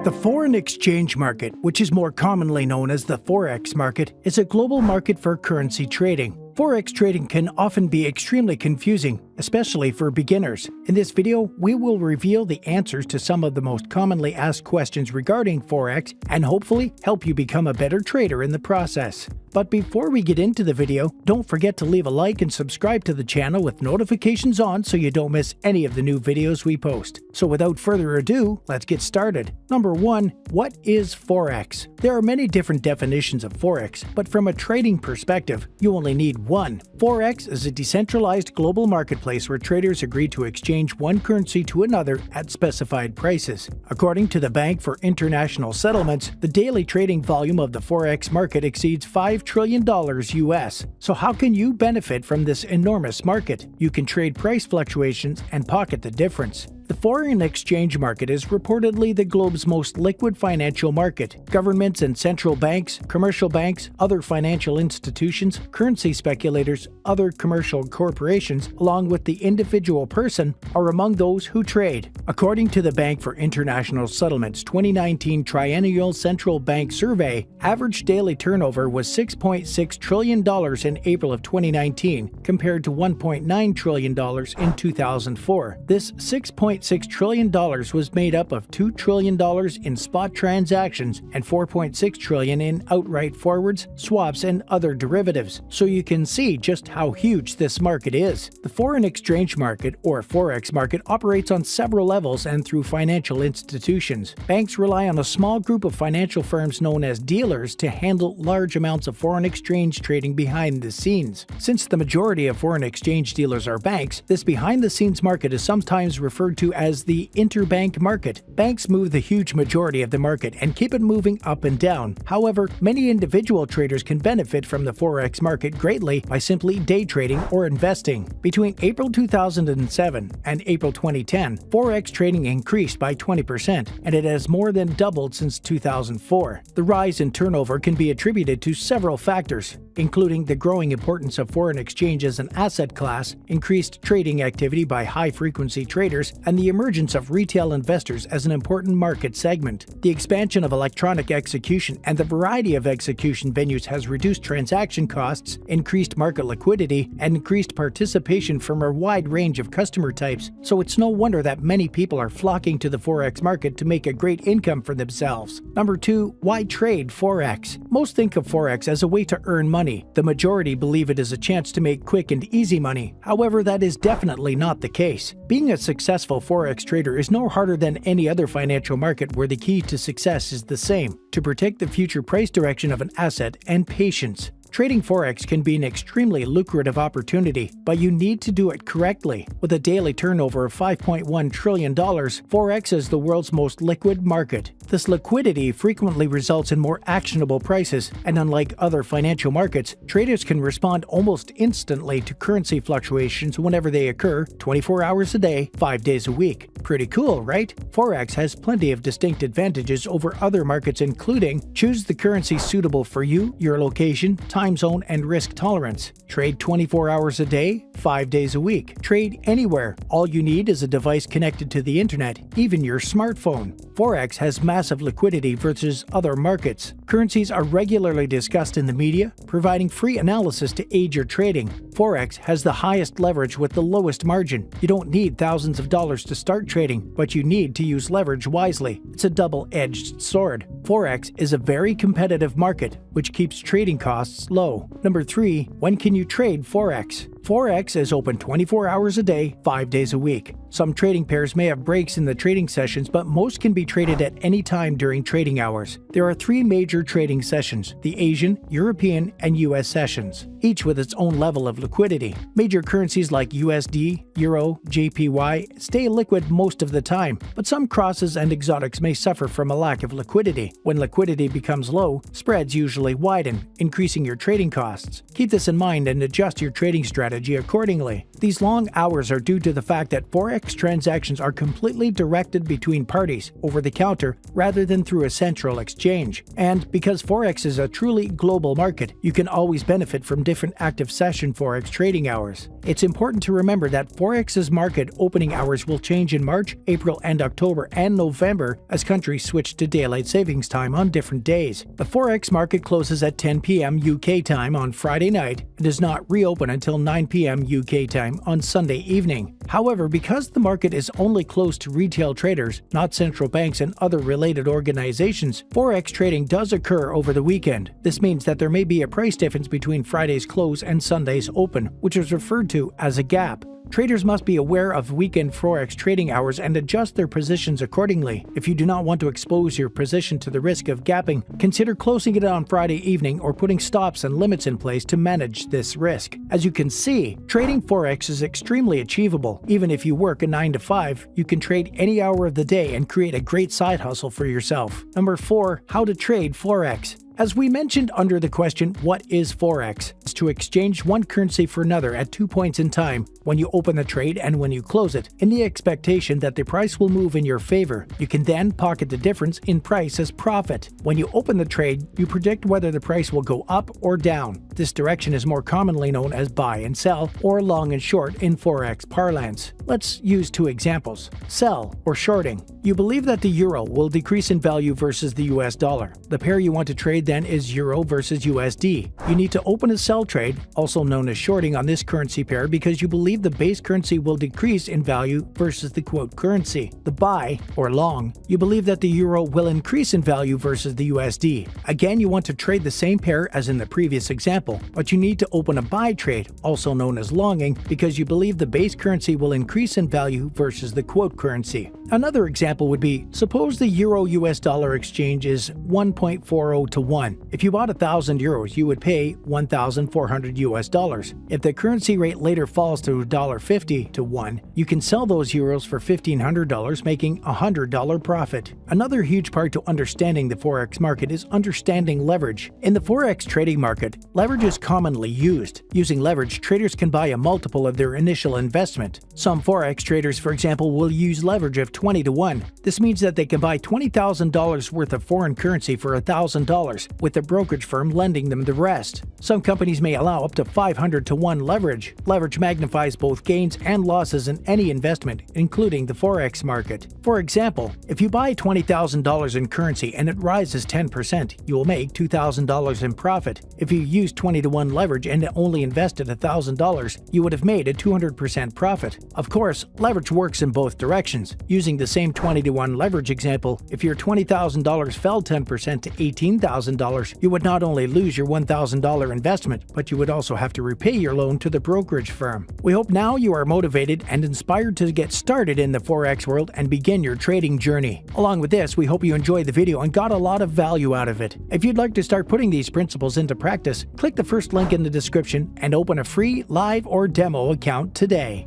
The foreign exchange market, which is more commonly known as the Forex market, is a global market for currency trading. Forex trading can often be extremely confusing, especially for beginners. In this video, we will reveal the answers to some of the most commonly asked questions regarding Forex and hopefully help you become a better trader in the process. But before we get into the video, don't forget to leave a like and subscribe to the channel with notifications on so you don't miss any of the new videos we post. So without further ado, let's get started. Number 1. What is Forex? There are many different definitions of Forex, but from a trading perspective, you only need one. Forex is a decentralized global marketplace where traders agree to exchange one currency to another at specified prices. According to the Bank for International Settlements, the daily trading volume of the Forex market exceeds $5 trillion US. So how can you benefit from this enormous market? You can trade price fluctuations and pocket the difference. The foreign exchange market is reportedly the globe's most liquid financial market. Governments and central banks, commercial banks, other financial institutions, currency speculators, other commercial corporations, along with the individual person, are among those who trade. According to the Bank for International Settlements 2019 Triennial Central Bank Survey, average daily turnover was $6.6 trillion in April of 2019, compared to $1.9 trillion in 2004. This $6.6 trillion was made up of $2 trillion in spot transactions and $4.6 trillion in outright forwards, swaps, and other derivatives. So you can see just how huge this market is. The foreign exchange market, or Forex market, operates on several levels and through financial institutions. Banks rely on a small group of financial firms known as dealers to handle large amounts of foreign exchange trading behind the scenes. Since the majority of foreign exchange dealers are banks, this behind-the-scenes market is sometimes referred to as the interbank market. Banks move the huge majority of the market and keep it moving up and down. However, many individual traders can benefit from the Forex market greatly by simply day trading or investing. Between April 2007 and April 2010, Forex trading increased by 20%, and it has more than doubled since 2004. The rise in turnover can be attributed to several factors, including the growing importance of foreign exchange as an asset class, increased trading activity by high-frequency traders, and the emergence of retail investors as an important market segment. The expansion of electronic execution and the variety of execution venues has reduced transaction costs, increased market liquidity, and increased participation from a wide range of customer types. So it's no wonder that many people are flocking to the Forex market to make a great income for themselves. Number 2. Why trade Forex? Most think of Forex as a way to earn money. The majority believe it is a chance to make quick and easy money. However, that is definitely not the case. Being a successful Forex trader is no harder than any other financial market where the key to success is the same: to predict the future price direction of an asset and patience. Trading Forex can be an extremely lucrative opportunity, but you need to do it correctly. With a daily turnover of $5.1 trillion, Forex is the world's most liquid market. This liquidity frequently results in more actionable prices, and unlike other financial markets, traders can respond almost instantly to currency fluctuations whenever they occur, 24 hours a day, 5 days a week. Pretty cool, right? Forex has plenty of distinct advantages over other markets, including: choose the currency suitable for you, your location, time zone, and risk tolerance. Trade 24 hours a day, 5 days a week. Trade anywhere. All you need is a device connected to the internet, even your smartphone. Forex has massive liquidity versus other markets. Currencies are regularly discussed in the media, providing free analysis to aid your trading. Forex has the highest leverage with the lowest margin. You don't need thousands of dollars to start trading, but you need to use leverage wisely. It's a double-edged sword. Forex is a very competitive market, which keeps trading costs low. Number 3. When can you trade Forex? Forex is open 24 hours a day, 5 days a week. Some trading pairs may have breaks in the trading sessions, but most can be traded at any time during trading hours. There are 3 major trading sessions: the Asian, European, and US sessions, each with its own level of liquidity. Major currencies like USD, Euro, JPY stay liquid most of the time, but some crosses and exotics may suffer from a lack of liquidity. When liquidity becomes low, spreads usually widen, increasing your trading costs. Keep this in mind and adjust your trading strategy accordingly. These long hours are due to the fact that Forex transactions are completely directed between parties over the counter rather than through a central exchange. And Because Forex is a truly global market, you can always benefit from different active session Forex trading hours. It's important to remember that Forex's market opening hours will change in March, April, and October and November as countries switch to daylight savings time on different days. The Forex market closes at 10 p.m. UK time on Friday night and does not reopen until 9 p.m. UK time on Sunday evening. However, because the market is only closed to retail traders, not central banks and other related organizations, Forex trading does occur over the weekend. This means that there may be a price difference between Friday's close and Sunday's open, which is referred to as a gap. Traders must be aware of weekend Forex trading hours and adjust their positions accordingly. If you do not want to expose your position to the risk of gapping, consider closing it on Friday evening or putting stops and limits in place to manage this risk. As you can see, trading Forex is extremely achievable. Even if you work a 9 to 5, you can trade any hour of the day and create a great side hustle for yourself. Number 4. How to trade Forex. As we mentioned under the question, what is Forex? It's to exchange one currency for another at 2 points in time, when you open the trade and when you close it, in the expectation that the price will move in your favor. You can then pocket the difference in price as profit. When you open the trade, you predict whether the price will go up or down. This direction is more commonly known as buy and sell, or long and short in Forex parlance. Let's use 2 examples. Sell, or shorting. You believe that the euro will decrease in value versus the US dollar. The pair you want to trade then is euro versus USD. You need to open a sell trade, also known as shorting, on this currency pair because you believe the base currency will decrease in value versus the quote currency. The buy, or long, you believe that the euro will increase in value versus the USD. Again, you want to trade the same pair as in the previous example, but you need to open a buy trade, also known as longing, because you believe the base currency will increase in value versus the quote currency. Another example would be, suppose the euro-US dollar exchange is 1.40 to 1. If you bought 1,000 euros, you would pay 1,400 US dollars. If the currency rate later falls to $1.50 to 1, you can sell those euros for $1,500, making a $100 profit. Another huge part to understanding the Forex market is understanding leverage. In the Forex trading market, leverage is commonly used. Using leverage, traders can buy a multiple of their initial investment. Some Forex traders, for example, will use leverage of 20 to 1. This means that they can buy $20,000 worth of foreign currency for $1,000, with the brokerage firm lending them the rest. Some companies may allow up to 500 to 1 leverage. Leverage magnifies both gains and losses in any investment, including the Forex market. For example, if you buy $20,000 in currency and it rises 10%, you will make $2,000 in profit. If you use 20 to 1 leverage and only invested $1,000, you would have made a 200% profit. Of course, leverage works in both directions. Using the same 20 to 1 leverage example, if your $20,000 fell 10% to $18,000, you would not only lose your $1,000 investment, but you would also have to repay your loan to the brokerage firm. We hope now you are motivated and inspired to get started in the Forex world and begin your trading journey. Along with this, we hope you enjoyed the video and got a lot of value out of it. If you'd like to start putting these principles into practice, click the first link in the description and open a free live or demo account today.